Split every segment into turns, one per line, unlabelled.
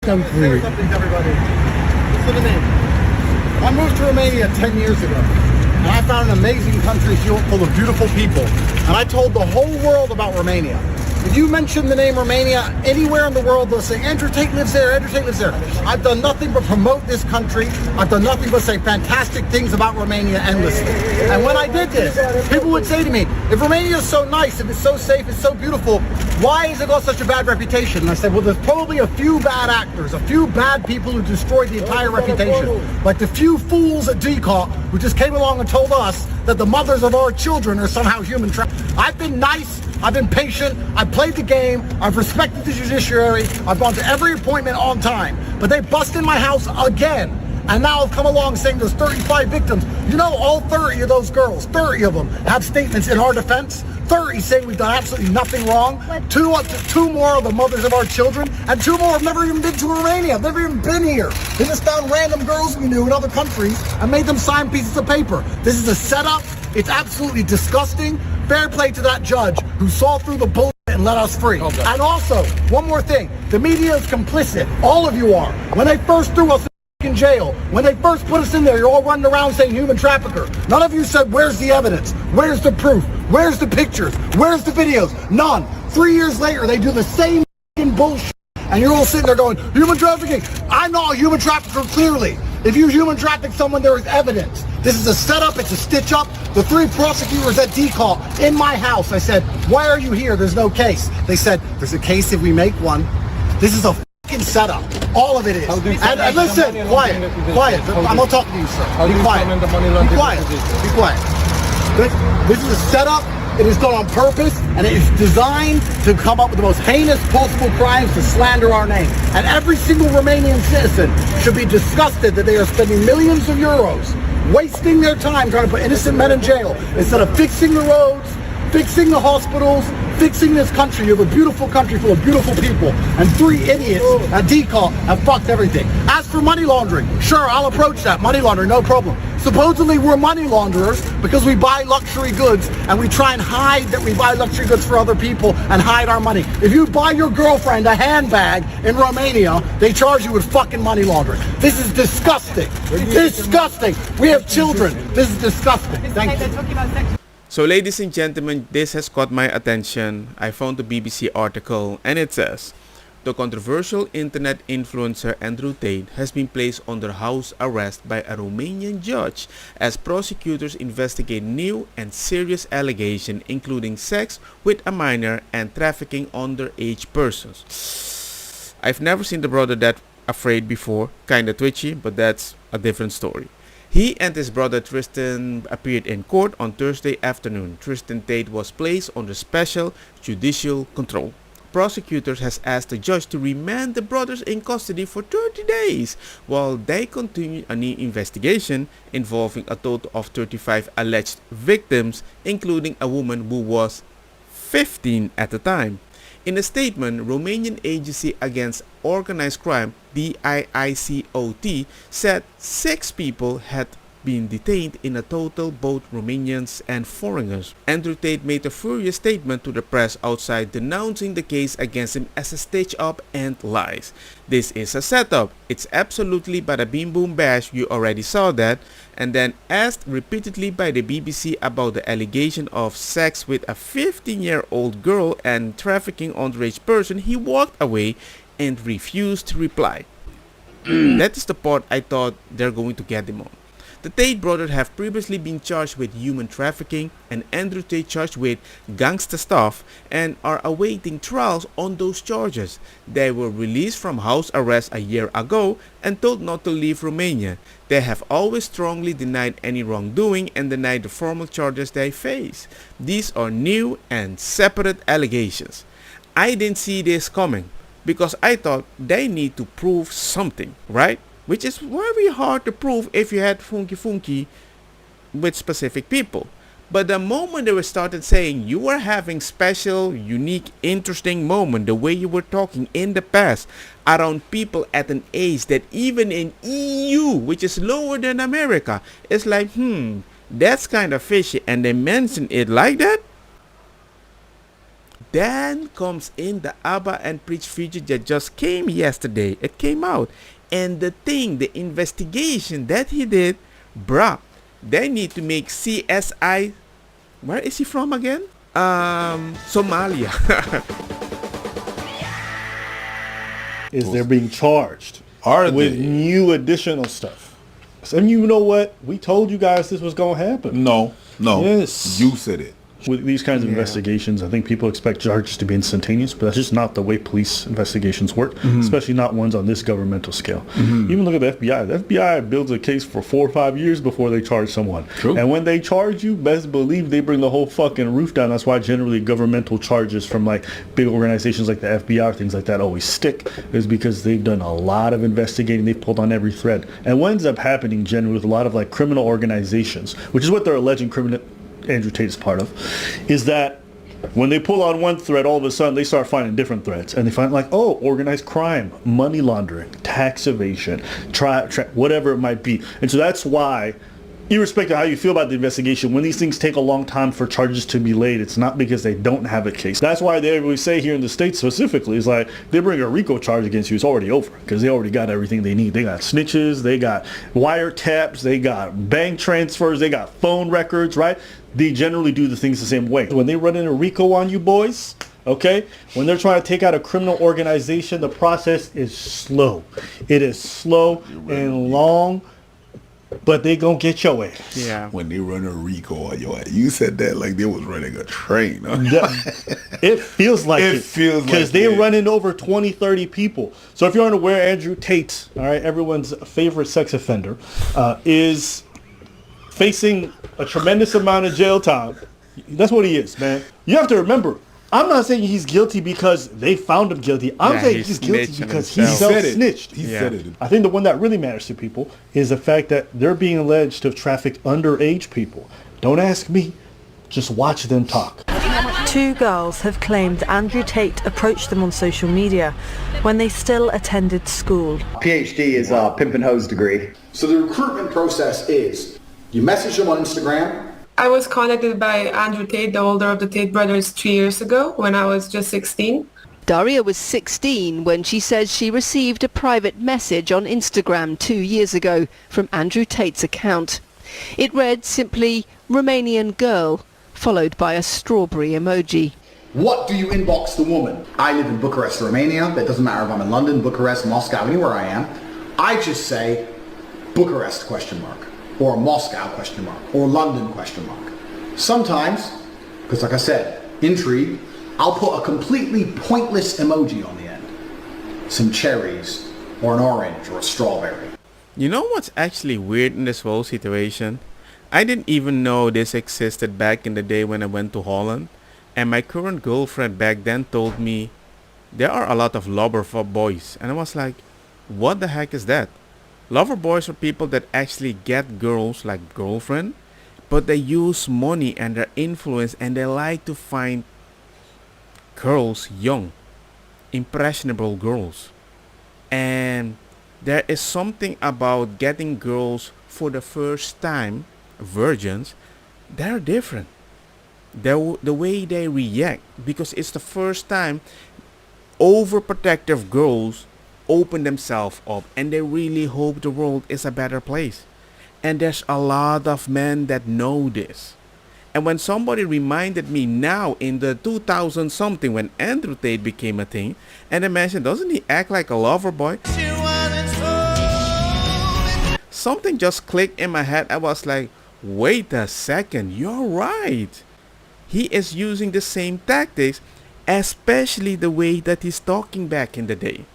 Something to everybody. Listen to me. I moved to Romania 10 years ago, and I found an amazing country full of beautiful people. And I told the whole world about Romania. If you mention the name Romania anywhere in the world, they'll say, Andrew Tate lives there, Andrew Tate lives there. I've done nothing but promote this country. I've done nothing but say fantastic things about Romania endlessly. And when I did this, people would say to me, if Romania is so nice, if it's so safe, it's so beautiful, why has it got such a bad reputation? And I said, well, there's probably a few bad actors, a few bad people who destroyed the entire reputation. Like the few fools at DCOT who just came along and told us that the mothers of our children are somehow human traffickers. I've been nice, I've been patient, I've played the game, I've respected the judiciary, I've gone to every appointment on time. But they bust in my house again. And now I've come along saying there's 35 victims. You know, all 30 of those girls, 30 of them have statements in our defense. 30 saying we've done absolutely nothing wrong. Two more are the mothers of our children, and 2 more have never even been to Romania. I've never even been here. They just found random girls we knew in other countries and made them sign pieces of paper. This is a setup. It's absolutely disgusting. Fair play to that judge who saw through the bullshit and let us free. Okay. And also, one more thing. The media is complicit. All of you are. When they first threw us in jail, when they first put us in there, you're all running around saying human trafficker. None of you said, where's the evidence? Where's the proof? Where's the pictures? Where's the videos? None. 3 years later, they do the same bullshit. And you're all sitting there going, human trafficking. I'm not a human trafficker, clearly. If you human traffic someone, there is evidence. This is a setup, it's a stitch up. The 3 prosecutors at DCOT in my house, I said, why are you here? There's no case. They said, there's a case if we make one. This is a fucking setup. All of it is. And listen, quiet. I'm not talking to you, sir. Be quiet. Be quiet. Be quiet. This is a setup. It is done on purpose, and it is designed to come up with the most heinous possible crimes to slander our name. And every single Romanian citizen should be disgusted that they are spending millions of euros, wasting their time trying to put innocent men in jail, instead of fixing the roads, fixing the hospitals, fixing this country. You have a beautiful country full of beautiful people, and 3 idiots at DCOT have fucked everything. As for money laundering, sure, I'll approach that. Money laundering, no problem. Supposedly we're money launderers because we buy luxury goods and we try and hide that we buy luxury goods for other people and hide our money. If you buy your girlfriend a handbag in Romania, they charge you with fucking money laundering. This is disgusting. Disgusting. We have children. This is disgusting. Thank you.
So ladies and gentlemen, this has caught my attention. I found the BBC article and it says, the controversial internet influencer Andrew Tate has been placed under house arrest by a Romanian judge as prosecutors investigate new and serious allegations including sex with a minor and trafficking underage persons. I've never seen the brother that afraid before, kinda twitchy, but that's a different story. He and his brother Tristan appeared in court on Thursday afternoon. Tristan Tate was placed under special judicial control. Prosecutors has asked the judge to remand the brothers in custody for 30 days while they continue a new investigation involving a total of 35 alleged victims, including a woman who was 15 at the time. In a statement, Romanian Agency Against Organized Crime (DIICOT) said 6 people had been detained in a total, both Romanians and foreigners. Andrew Tate made a furious statement to the press outside denouncing the case against him as a stitch-up and lies. This is a setup. It's absolutely bada bing boom bash, you already saw that. And then asked repeatedly by the BBC about the allegation of sex with a 15-year-old girl and trafficking underage person, he walked away and refused to reply. That is the part I thought they're going to get him on. The Tate brothers have previously been charged with human trafficking and Andrew Tate charged with gangster stuff and are awaiting trials on those charges. They were released from house arrest a year ago and told not to leave Romania. They have always strongly denied any wrongdoing and denied the formal charges they face. These are new and separate allegations. I didn't see this coming because I thought they need to prove something, right? Which is very hard to prove if you had funky with specific people. But the moment they were started saying you were having special, unique, interesting moment, the way you were talking in the past around people at an age that even in EU, which is lower than America, it's like, that's kind of fishy, and they mention it like that. then comes in the Abba and Preach feature that just came yesterday. It came out. And the investigation that he did, bruh, they need to make CSI. Where is he from again? Somalia.
They're being charged
Are
with
they?
new additional stuff. And you know what? We told you guys this was going to happen.
No.
Yes.
You said it.
With these kinds of investigations, I think people expect charges to be instantaneous, but that's just not the way police investigations work, especially not ones on this governmental scale. Even look at the FBI. The FBI builds a case for 4 or 5 years before they charge someone.
True.
And when they charge you, best believe they bring the whole fucking roof down. That's why generally governmental charges from like big organizations like the FBI or things like that always stick, is because they've done a lot of investigating. They've pulled on every thread. And what ends up happening generally with a lot of like criminal organizations, which is what they're alleging Andrew Tate is part of, is that when they pull on one thread, all of a sudden they start finding different threads, and they find like, oh, organized crime, money laundering, tax evasion, whatever it might be. And so that's why, irrespective of how you feel about the investigation, when these things take a long time for charges to be laid, it's not because they don't have a case. That's why we say here in the States specifically, is like, they bring a RICO charge against you, it's already over, because they already got everything they need. They got snitches, they got wiretaps, they got bank transfers, they got phone records, right? They generally do the things the same way. When they run into RICO on you boys, okay, when they're trying to take out a criminal organization, the process is slow. It is slow and long, but they gonna get your ass.
Yeah.
When they run a RICO on your ass. You said that like they was running a train. Huh?
It feels like it.
Feels like
because they're
it.
running over 20, 30 people. So if you're unaware, Andrew Tate, all right, everyone's favorite sex offender, is facing a tremendous amount of jail time. That's what he is, man. You have to remember, I'm not saying he's guilty because they found him guilty. I'm saying he's guilty because he self-snitched.
He said it.
I think the one that really matters to people is the fact that they're being alleged to have trafficked underage people. Don't ask me. Just watch them talk.
2 girls have claimed Andrew Tate approached them on social media when they still attended school.
PhD is a pimp and hose degree.
So the recruitment process is, you message them on Instagram.
I was contacted by Andrew Tate, the older of the Tate brothers, 3 years ago when I was just 16.
Daria was 16 when she says she received a private message on Instagram 2 years ago from Andrew Tate's account. It read simply, Romanian girl, followed by a strawberry emoji.
What do you inbox the woman? I live in Bucharest, Romania. That doesn't matter if I'm in London, Bucharest, Moscow, anywhere I am. I just say Bucharest question mark, or Moscow question mark, or London question mark. Sometimes, because like I said, intrigue, I'll put a completely pointless emoji on the end. Some cherries, or an orange, or a strawberry.
You know what's actually weird in this whole situation? I didn't even know this existed back in the day when I went to Holland. And my current girlfriend back then told me there are a lot of lover boys. And I was like, what the heck is that? Lover boys are people that actually get girls like girlfriend, but they use money and their influence, and they like to find girls young, impressionable girls. And there is something about getting girls for the first time, virgins, they're different. The way they react, because it's the first time overprotective girls open themselves up and they really hope the world is a better place. And there's a lot of men that know this. And when somebody reminded me now in the 2000 something when Andrew Tate became a thing, and I mentioned, doesn't he act like a lover boy? Something just clicked in my head. I was like, wait a second, you're right. He is using the same tactics, especially the way that he's talking back in the day.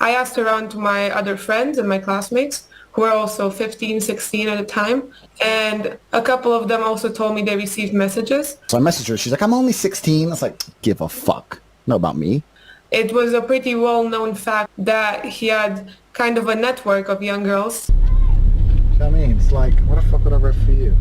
I asked around to my other friends and my classmates who were also 15, 16 at the time, and a couple of them also told me they received messages.
So I messaged her. She's like, I'm only 16. I was like, give a fuck. Not about me.
It was a pretty well-known fact that he had kind of a network of young girls.
You know what I mean? It's like, what the fuck would I read for you?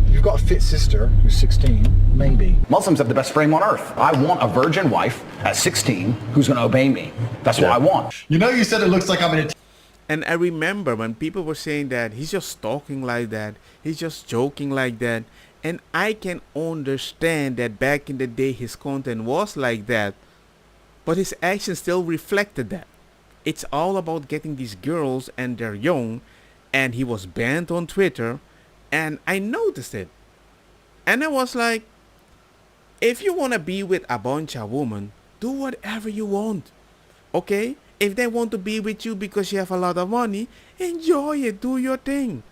You've got a fit sister who's 16, maybe.
Muslims have the best frame on earth. I want a virgin wife at 16 who's going to obey me. That's what I want.
You know, you said it looks like I'm in a...
And I remember when people were saying that he's just talking like that, he's just joking like that, And I can understand that back in the day his content was like that, but his actions still reflected that. It's all about getting these girls and they're young, and he was banned on Twitter, and I noticed it. And I was like, if you want to be with a bunch of women, do whatever you want. Okay? If they want to be with you because you have a lot of money, enjoy it, do your thing.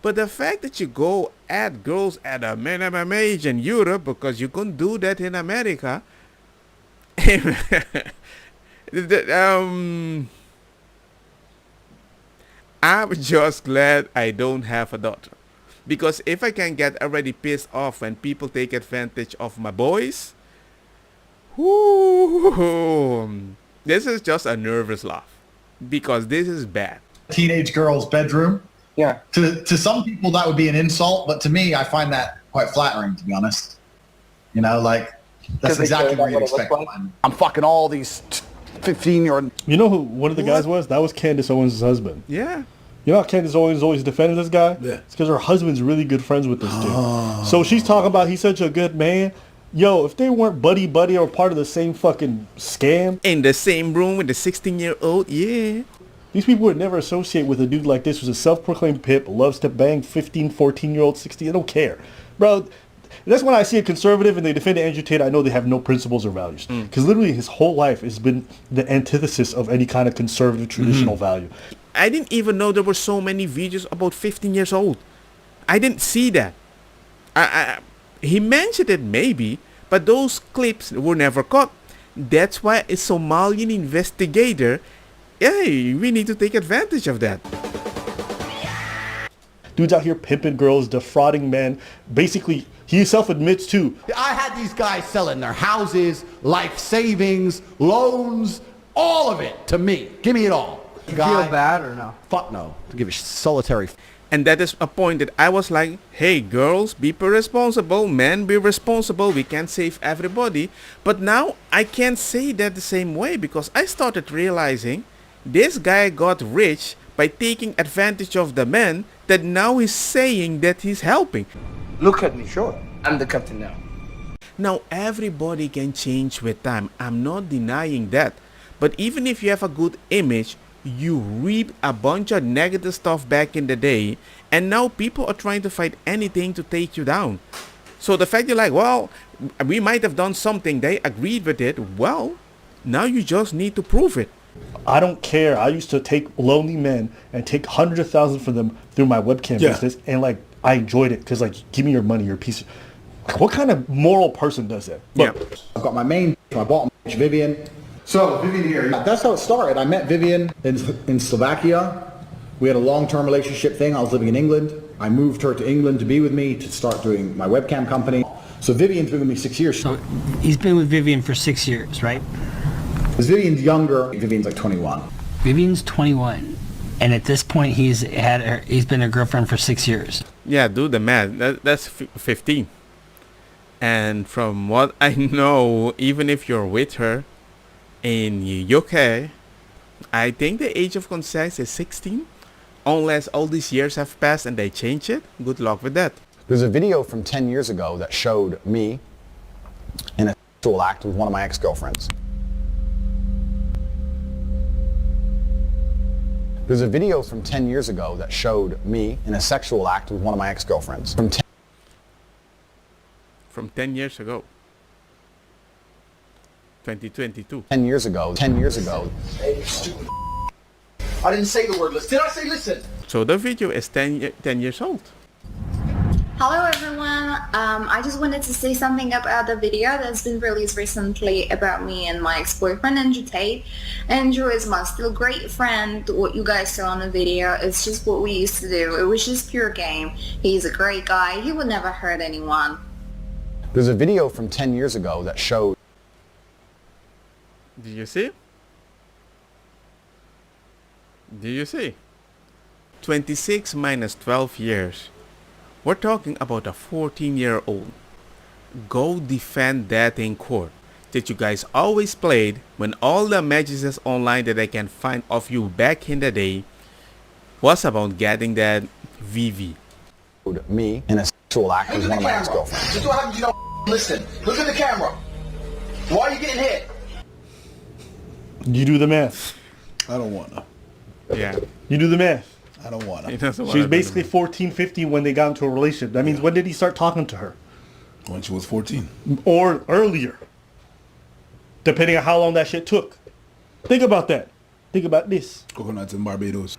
But the fact that you go at girls at a minimum age in Europe because you couldn't do that in America, I'm just glad I don't have a daughter. Because if I can get already pissed off when people take advantage of my boys, whoo, this is just a nervous laugh. Because this is bad.
Teenage girl's bedroom.
Yeah.
To some people that would be an insult, but to me, I find that quite flattering, to be honest. You know, like, that's exactly what you'd expect.
I'm fucking all these 15-year-old.
You know who one of the guys was? That was Candace Owens' husband.
Yeah.
You know how Candace Owens always defended this guy?
Yeah.
It's because her husband's really good friends with this dude. So she's talking about he's such a good man. Yo, if they weren't buddy or part of the same fucking scam.
In the same room with the 16-year-old, yeah.
These people would never associate with a dude like this who's a self-proclaimed pimp, loves to bang 15, 14-year-old, 16. I don't care. Bro, that's when I see a conservative and they defend Andrew Tate, I know they have no principles or values. Because literally his whole life has been the antithesis of any kind of conservative, traditional value.
I didn't even know there were so many videos about 15 years old. I didn't see that. He mentioned it maybe, but those clips were never caught. That's why a Somalian investigator, hey, we need to take advantage of that.
Dudes out here pimping girls, defrauding men. Basically, he himself admits too.
I had these guys selling their houses, life savings, loans, all of it to me. Give me it all.
You feel bad or no?
Fuck no. To give a solitary.
And that is a point that I was like, hey, girls, be responsible. Men, be responsible. We can't save everybody. But now I can't say that the same way because I started realizing this guy got rich by taking advantage of the men that now he's saying that he's helping.
Look at me, sure. I'm the captain now.
Now, everybody can change with time. I'm not denying that. But even if you have a good image, you reap a bunch of negative stuff back in the day, and now people are trying to fight anything to take you down. So the fact you're like, well, we might have done something, they agreed with it, well, now you just need to prove it.
I don't care. I used to take lonely men and take hundreds of thousands for them through my webcam business, and like I enjoyed it because like, give me your money, your piece of... Like, what kind of moral person does that? Look,
Yeah.
I've got my main, my bottom, Vivian. So Vivian here, that's how it started. I met Vivian in Slovakia. We had a long-term relationship thing. I was living in England. I moved her to England to be with me to start doing my webcam company. So Vivian's been with me 6 years.
So he's been with Vivian for 6 years, right?
Because Vivian's younger. Vivian's like 21.
Vivian's 21, and at this point he's been a girlfriend for 6 years.
Yeah, do the math. That's 15. And from what I know, even if you're with her in UK, I think the age of consent is 16. Unless all these years have passed and they change it. Good luck with that.
There's a video from 10 years ago that showed me in a sexual act with one of my ex-girlfriends. There's a video from 10 years ago that showed me in a sexual act with one of my ex-girlfriends.
From 10 years ago. 2022.
10 years ago. 10 years ago.
I didn't say the word listen. Did I say listen?
So the video is 10 years old.
Hello everyone, I just wanted to say something about the video that's been released recently about me and my ex-boyfriend Andrew Tate. Andrew is my still great friend. What you guys saw in the video is just what we used to do. It was just pure game. He's a great guy. He would never hurt anyone.
There's a video from 10 years ago that showed...
Did you see? Did you see? 26 minus 12 years. We're talking about a 14-year-old. Go defend that in court that you guys always played when all the messages online that I can find of you back in the day was about getting that VV.
Me in a Tool actor is one of my ex-girlfriends.
This is what happens, you don't listen. Look at the camera. Why are you getting hit?
You do the math.
I don't want to.
Yeah.
You do the math.
I don't want
He
to.
doesn't
She was
wanna
basically 14, 15 when they got into a relationship. That means when did he start talking to her?
When she was 14.
Or earlier. Depending on how long that shit took. Think about that. Think about this.
Coconuts in Barbados.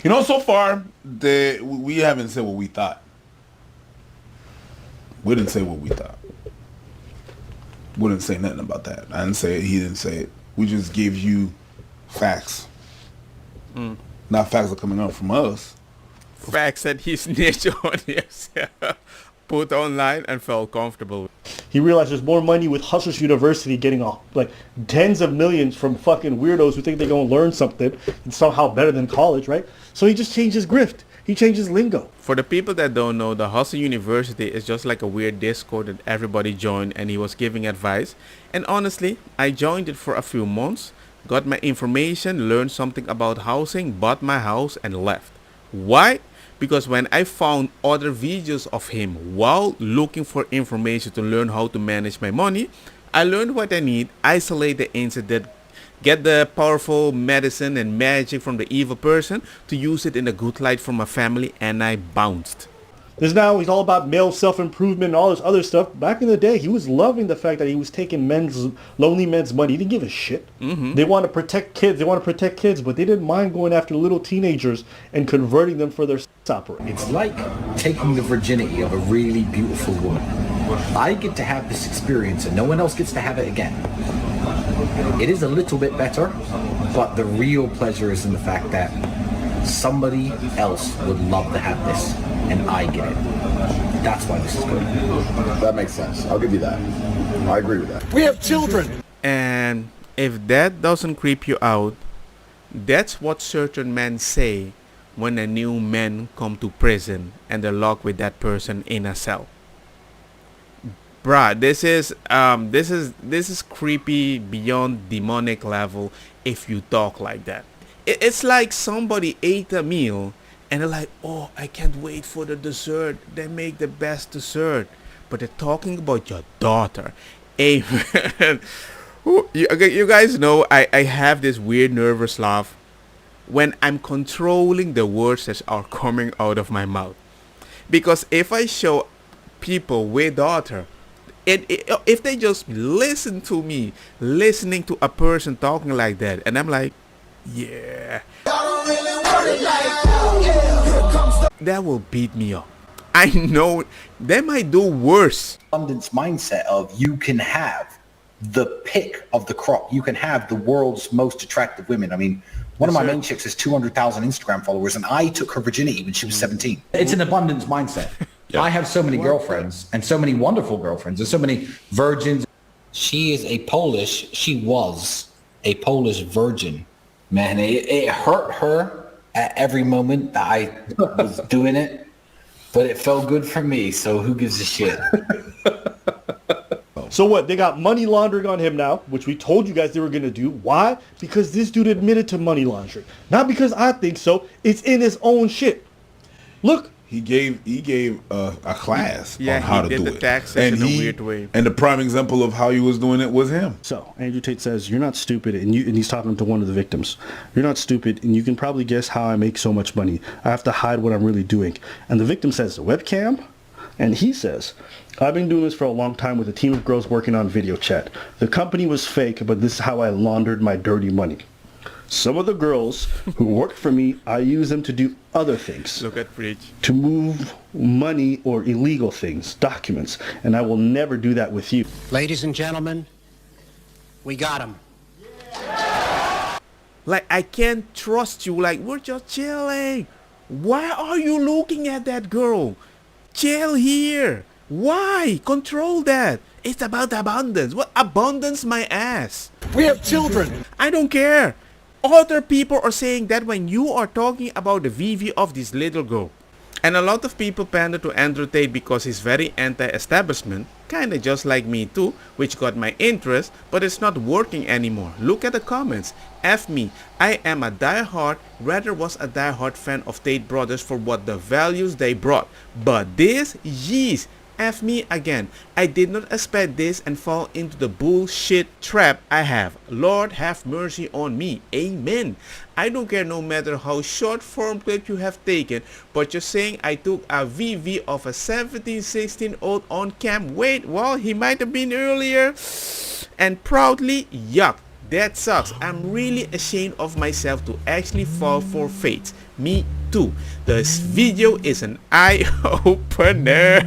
You know, so far, we haven't said what we thought. We didn't say what we thought. We didn't say nothing about that. I didn't say it. He didn't say it. We just gave you facts. Not facts are coming out from us.
Facts that he snitched on himself, put online and felt comfortable.
He realized there's more money with Hustlers University getting off like tens of millions from fucking weirdos who think they're going to learn something and somehow better than college, right? So he just changed his grift. He changed his lingo.
For the people that don't know, the Hustle University is just like a weird Discord that everybody joined, and he was giving advice. And honestly, I joined it for a few months, got my information, learned something about housing, bought my house and left. Why? Because when I found other videos of him while looking for information to learn how to manage my money, I learned what I need, isolate the incident, get the powerful medicine and magic from the evil person to use it in a good light for my family, and I bounced.
There's now, he's all about male self-improvement and all this other stuff. Back in the day, he was loving the fact that he was taking lonely men's money. He didn't give a shit. They want to protect kids. But they didn't mind going after little teenagers and converting them for their sex opera.
It's like taking the virginity of a really beautiful woman. I get to have this experience and no one else gets to have it again. It is a little bit better, but the real pleasure is in the fact that somebody else would love to have this, and I get it. That's why this is good.
That makes sense. I'll give you that. I agree with that.
We have children.
And if that doesn't creep you out, that's what certain men say when a new man come to prison and they're locked with that person in a cell. Bruh, this is creepy beyond demonic level if you talk like that. It's like somebody ate a meal and they're like, oh, I can't wait for the dessert. They make the best dessert. But they're talking about your daughter. Hey, man. You guys know I have this weird nervous laugh when I'm controlling the words that are coming out of my mouth. Because if I show people with daughter, if they just listen to me, listening to a person talking like that, and I'm like, yeah, that will beat me up. I know they might do worse.
Abundance mindset of you can have the pick of the crop. You can have the world's most attractive women. I mean, one of my main chicks has 200,000 Instagram followers, and I took her virginity when she was 17. It's an abundance mindset. Yeah. I have so many girlfriends and so many wonderful girlfriends and so many virgins. She was a Polish virgin. Man, it hurt her at every moment that I was doing it, but it felt good for me, so who gives a shit?
So what? They got money laundering on him now, which we told you guys they were going to do. Why? Because this dude admitted to money laundering. Not because I think so. It's in his own shit. Look.
He gave a class on how to do it.
Yeah, he did the taxes in a weird way.
And the prime example of how he was doing it was him.
So Andrew Tate says, you're not stupid, and he's talking to one of the victims. You're not stupid, and you can probably guess how I make so much money. I have to hide what I'm really doing. And the victim says, the webcam? And he says, I've been doing this for a long time with a team of girls working on video chat. The company was fake, but this is how I laundered my dirty money. Some of the girls who worked for me, I use them to do other things.
Look at Preach.
To move money or illegal things, documents. And I will never do that with you.
Ladies and gentlemen, we got him.
Like, I can't trust you. Like, we're just chilling. Why are you looking at that girl? Chill here. Why? Control that. It's about abundance. What abundance, my ass?
We have children.
I don't care. Other people are saying that when you are talking about the VV of this little girl. And a lot of people pander to Andrew Tate because he's very anti-establishment, kinda just like me too, which got my interest, but it's not working anymore. Look at the comments. F me, I am a diehard, rather was a diehard fan of Tate brothers for what the values they brought. But this, yeez, F me again. I did not expect this and fall into the bullshit trap I have. Lord have mercy on me. Amen. I don't care no matter how short form clip you have taken, but you're saying I took a VV of a 17-16-old on cam. Wait, well, he might have been earlier. And proudly, yuck. That sucks. I'm really ashamed of myself to actually fall for fates. Me too. This video is an eye-opener.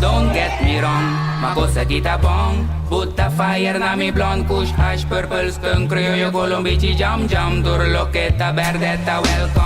Don't get me wrong, makosa kita bong. Butta fire na mi blonde, kush hash, purple skunk, criollo, colombici, jam jam, turloqueta, verdetta, welcome.